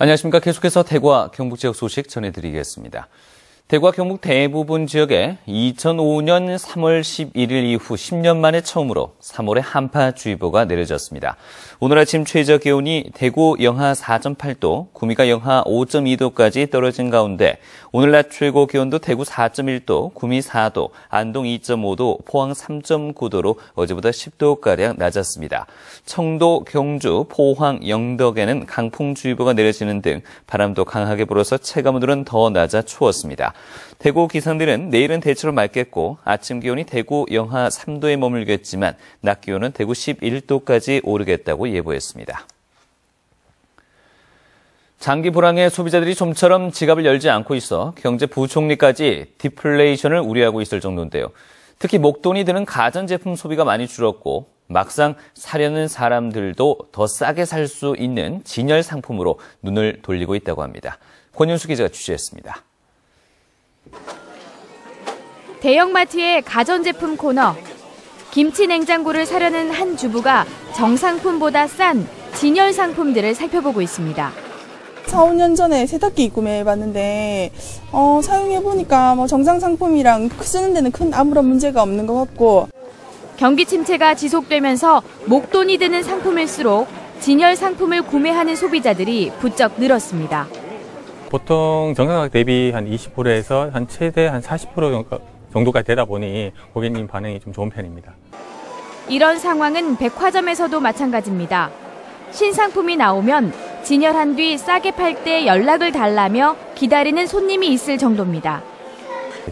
안녕하십니까. 계속해서 대구와 경북 지역 소식 전해드리겠습니다. 대구와 경북 대부분 지역에 2005년 3월 11일 이후 10년 만에 처음으로 3월에 한파주의보가 내려졌습니다. 오늘 아침 최저 기온이 대구 영하 4.8도, 구미가 영하 5.2도까지 떨어진 가운데 오늘 낮 최고 기온도 대구 4.1도, 구미 4도, 안동 2.5도, 포항 3.9도로 어제보다 10도가량 낮았습니다. 청도, 경주, 포항, 영덕에는 강풍주의보가 내려지는 등 바람도 강하게 불어서 체감온도는 더 낮아 추웠습니다. 대구 기상대는 내일은 대체로 맑겠고 아침 기온이 대구 영하 3도에 머물겠지만 낮 기온은 대구 11도까지 오르겠다고 예보했습니다. 장기 불황에 소비자들이 좀처럼 지갑을 열지 않고 있어 경제 부총리까지 디플레이션을 우려하고 있을 정도인데요. 특히 목돈이 드는 가전제품 소비가 많이 줄었고 막상 사려는 사람들도 더 싸게 살 수 있는 진열 상품으로 눈을 돌리고 있다고 합니다. 권윤수 기자가 취재했습니다. 대형마트의 가전제품 코너. 김치 냉장고를 사려는 한 주부가 정상품보다 싼 진열 상품들을 살펴보고 있습니다. 4, 5년 전에 세탁기 구매해봤는데 사용해보니까 정상 상품이랑 쓰는 데는 큰 아무런 문제가 없는 것 같고. 경기 침체가 지속되면서 목돈이 드는 상품일수록 진열 상품을 구매하는 소비자들이 부쩍 늘었습니다. 보통 정상가격 대비 한 20%에서 한 최대 한 40% 정도까지 되다 보니 고객님 반응이 좀 좋은 편입니다. 이런 상황은 백화점에서도 마찬가지입니다. 신상품이 나오면 진열한 뒤 싸게 팔 때 연락을 달라며 기다리는 손님이 있을 정도입니다.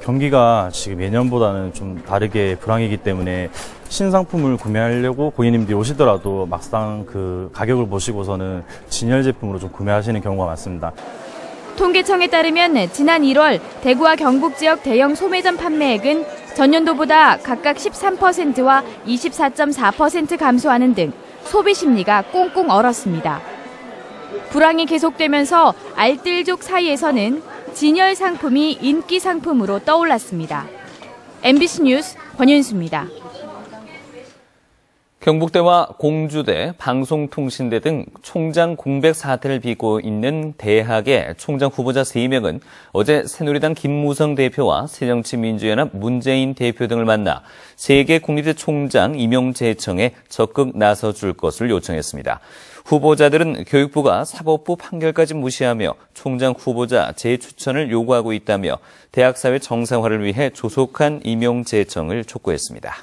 경기가 지금 예년보다는 좀 다르게 불황이기 때문에 신상품을 구매하려고 고객님들이 오시더라도 막상 그 가격을 보시고서는 진열 제품으로 좀 구매하시는 경우가 많습니다. 통계청에 따르면 지난 1월 대구와 경북 지역 대형 소매점 판매액은 전년도보다 각각 13%와 24.4% 감소하는 등 소비 심리가 꽁꽁 얼었습니다. 불황이 계속되면서 알뜰족 사이에서는 진열 상품이 인기 상품으로 떠올랐습니다. MBC 뉴스 권윤수입니다. 경북대와 공주대, 방송통신대 등 총장 공백 사태를 빚고 있는 대학의 총장 후보자 3명은 어제 새누리당 김무성 대표와 새정치민주연합 문재인 대표 등을 만나 세계 국립대 총장 임용 제청에 적극 나서줄 것을 요청했습니다. 후보자들은 교육부가 사법부 판결까지 무시하며 총장 후보자 재추천을 요구하고 있다며 대학사회 정상화를 위해 조속한 임용 제청을 촉구했습니다.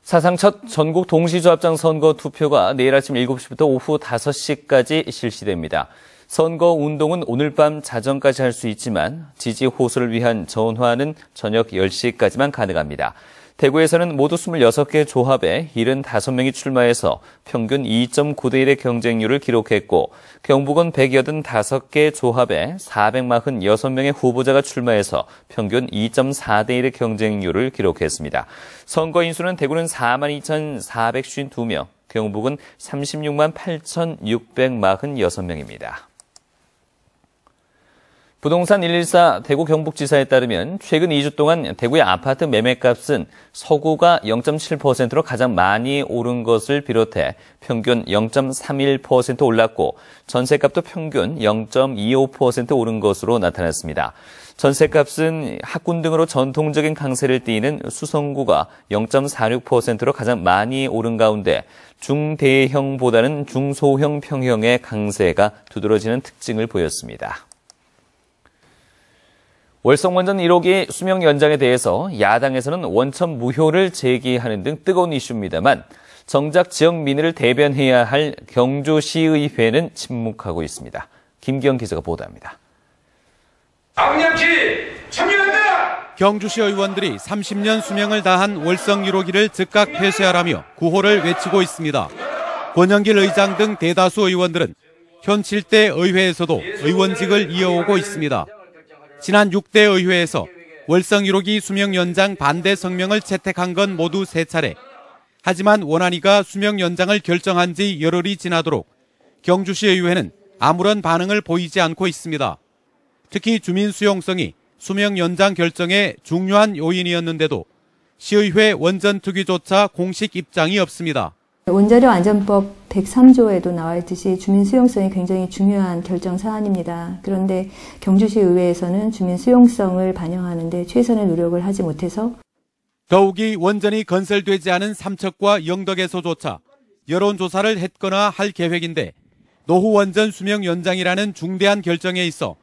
사상 첫 전국 동시조합장 선거 투표가 내일 아침 7시부터 오후 5시까지 실시됩니다. 선거 운동은 오늘 밤 자정까지 할 수 있지만 지지 호소를 위한 전화는 저녁 10시까지만 가능합니다. 대구에서는 모두 26개 조합에 75명이 출마해서 평균 2.9대 1의 경쟁률을 기록했고 경북은 185개 조합에 446명의 후보자가 출마해서 평균 2.4대 1의 경쟁률을 기록했습니다. 선거 인수는 대구는 42,452명, 경북은 36만 8,646명입니다. 부동산 114 대구 경북지사에 따르면 최근 2주 동안 대구의 아파트 매매값은 서구가 0.7%로 가장 많이 오른 것을 비롯해 평균 0.31% 올랐고 전세값도 평균 0.25% 오른 것으로 나타났습니다. 전세값은 학군 등으로 전통적인 강세를 띠는 수성구가 0.46%로 가장 많이 오른 가운데 중대형보다는 중소형 평형의 강세가 두드러지는 특징을 보였습니다. 월성원전 1호기 수명 연장에 대해서 야당에서는 원천 무효를 제기하는 등 뜨거운 이슈입니다만 정작 지역 민의를 대변해야 할 경주시의회는 침묵하고 있습니다. 김기영 기자가 보도합니다. 악령치 참여한다! 경주시 의원들이 30년 수명을 다한 월성 1호기를 즉각 폐쇄하라며 구호를 외치고 있습니다. 권영길 의장 등 대다수 의원들은 현 7대 의회에서도 의원직을 이어오고 있습니다. 지난 6대 의회에서 월성 1호기 수명 연장 반대 성명을 채택한 건 모두 3차례. 하지만 원안위가 수명 연장을 결정한 지 열흘이 지나도록 경주시의회는 아무런 반응을 보이지 않고 있습니다. 특히 주민 수용성이 수명 연장 결정의 중요한 요인이었는데도 시의회 원전 특위조차 공식 입장이 없습니다. 원자력안전법 103조에도 나와 있듯이 주민 수용성이 굉장히 중요한 결정 사안입니다. 그런데 경주시 의회에서는 주민 수용성을 반영하는 데 최선의 노력을 하지 못해서 더욱이 원전이 건설되지 않은 삼척과 영덕에서조차 여론조사를 했거나 할 계획인데 노후 원전 수명 연장이라는 중대한 결정에 있어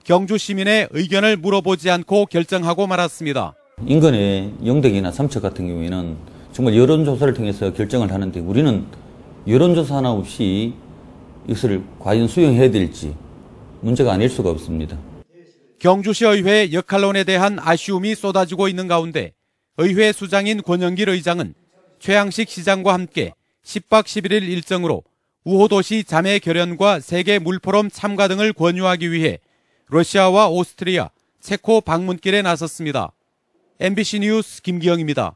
경주 시민의 의견을 물어보지 않고 결정하고 말았습니다. 인근의 영덕이나 삼척 같은 경우에는 정말 여론조사를 통해서 결정을 하는데 우리는 여론조사 하나 없이 이것을 과연 수용해야 될지 문제가 아닐 수가 없습니다. 경주시 의회 역할론에 대한 아쉬움이 쏟아지고 있는 가운데 의회 수장인 권영길 의장은 최양식 시장과 함께 10박 11일 일정으로 우호도시 자매 결연과 세계 물포럼 참가 등을 권유하기 위해 러시아와 오스트리아, 체코 방문길에 나섰습니다. MBC 뉴스 김기영입니다.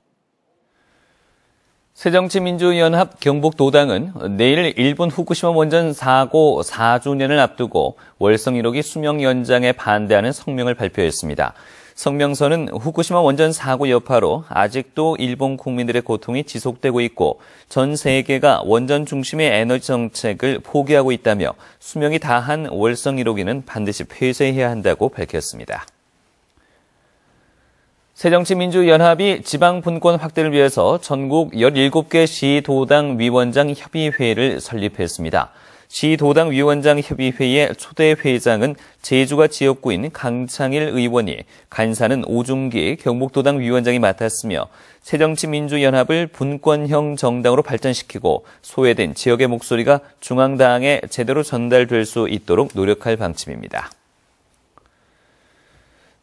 새정치민주연합 경북도당은 내일 일본 후쿠시마 원전 사고 4주년을 앞두고 월성 1호기 수명 연장에 반대하는 성명을 발표했습니다. 성명서는 후쿠시마 원전 사고 여파로 아직도 일본 국민들의 고통이 지속되고 있고 전 세계가 원전 중심의 에너지 정책을 포기하고 있다며 수명이 다한 월성 1호기는 반드시 폐쇄해야 한다고 밝혔습니다. 새정치민주연합이 지방분권 확대를 위해서 전국 17개 시도당 위원장 협의회를 설립했습니다. 시도당 위원장 협의회의 초대 회장은 제주가 지역구인 강창일 의원이, 간사는 오중기 경북도당 위원장이 맡았으며 새정치민주연합을 분권형 정당으로 발전시키고 소외된 지역의 목소리가 중앙당에 제대로 전달될 수 있도록 노력할 방침입니다.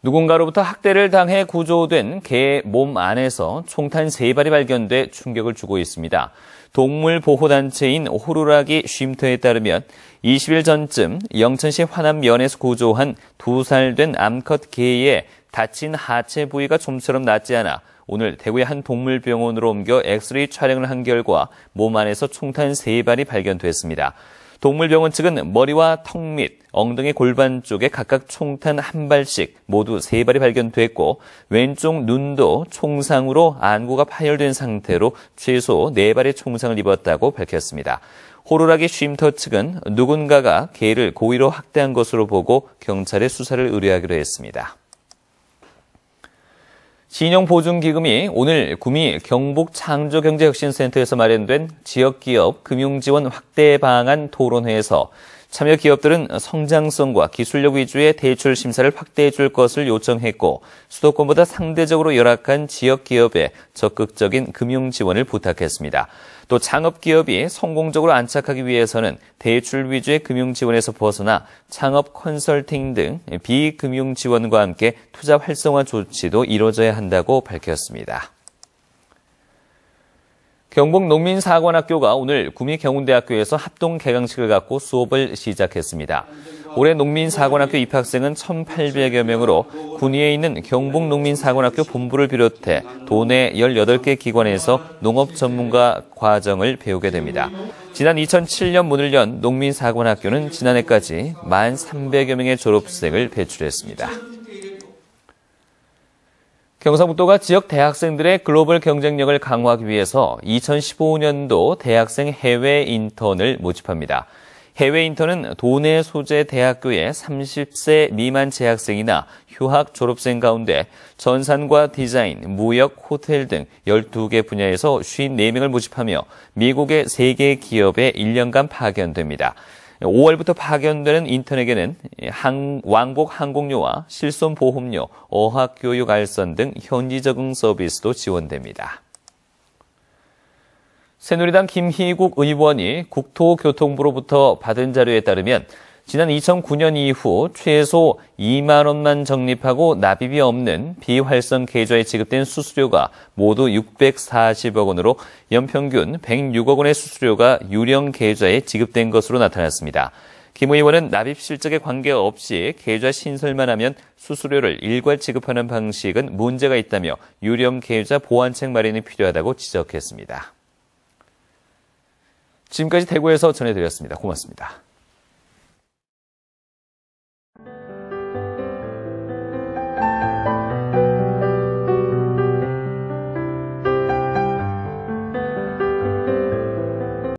누군가로부터 학대를 당해 구조된 개 몸 안에서 총탄 3발이 발견돼 충격을 주고 있습니다. 동물보호단체인 호루라기 쉼터에 따르면 20일 전쯤 영천시 화남면에서 구조한 2살 된 암컷 개의 다친 하체 부위가 좀처럼 낫지 않아 오늘 대구의 한 동물병원으로 옮겨 엑스레이 촬영을 한 결과 몸 안에서 총탄 3발이 발견됐습니다. 동물병원 측은 머리와 턱 및 엉덩이 골반 쪽에 각각 총탄 1발씩 모두 3발이 발견됐고 왼쪽 눈도 총상으로 안구가 파열된 상태로 최소 4발의 총상을 입었다고 밝혔습니다. 호루라기 쉼터 측은 누군가가 개를 고의로 학대한 것으로 보고 경찰에 수사를 의뢰하기로 했습니다. 신용보증기금이 오늘 구미 경북창조경제혁신센터에서 마련된 지역기업 금융지원 확대 방안 토론회에서 참여 기업들은 성장성과 기술력 위주의 대출 심사를 확대해 줄 것을 요청했고 수도권보다 상대적으로 열악한 지역기업에 적극적인 금융 지원을 부탁했습니다. 또 창업기업이 성공적으로 안착하기 위해서는 대출 위주의 금융 지원에서 벗어나 창업 컨설팅 등 비금융 지원과 함께 투자 활성화 조치도 이뤄져야 한다고 밝혔습니다. 경북농민사관학교가 오늘 구미 경운대학교에서 합동 개강식을 갖고 수업을 시작했습니다. 올해 농민사관학교 입학생은 1,800여 명으로 군위에 있는 경북농민사관학교 본부를 비롯해 도내 18개 기관에서 농업 전문가 과정을 배우게 됩니다. 지난 2007년 문을 연 농민사관학교는 지난해까지 1,300여 명의 졸업생을 배출했습니다. 경상북도가 지역 대학생들의 글로벌 경쟁력을 강화하기 위해서 2015년도 대학생 해외 인턴을 모집합니다. 해외 인턴은 도내 소재 대학교의 30세 미만 재학생이나 휴학 졸업생 가운데 전산과 디자인, 무역, 호텔 등 12개 분야에서 54명을 모집하며 미국의 3개 기업에 1년간 파견됩니다. 5월부터 파견되는 인턴에게는 왕복 항공료와 실손보험료, 어학교육 알선 등 현지 적응 서비스도 지원됩니다. 새누리당 김희국 의원이 국토교통부로부터 받은 자료에 따르면 지난 2009년 이후 최소 2만 원만 적립하고 납입이 없는 비활성 계좌에 지급된 수수료가 모두 640억 원으로 연평균 106억 원의 수수료가 유령 계좌에 지급된 것으로 나타났습니다. 김 의원은 납입 실적에 관계없이 계좌 신설만 하면 수수료를 일괄 지급하는 방식은 문제가 있다며 유령 계좌 보완책 마련이 필요하다고 지적했습니다. 지금까지 대구에서 전해드렸습니다. 고맙습니다.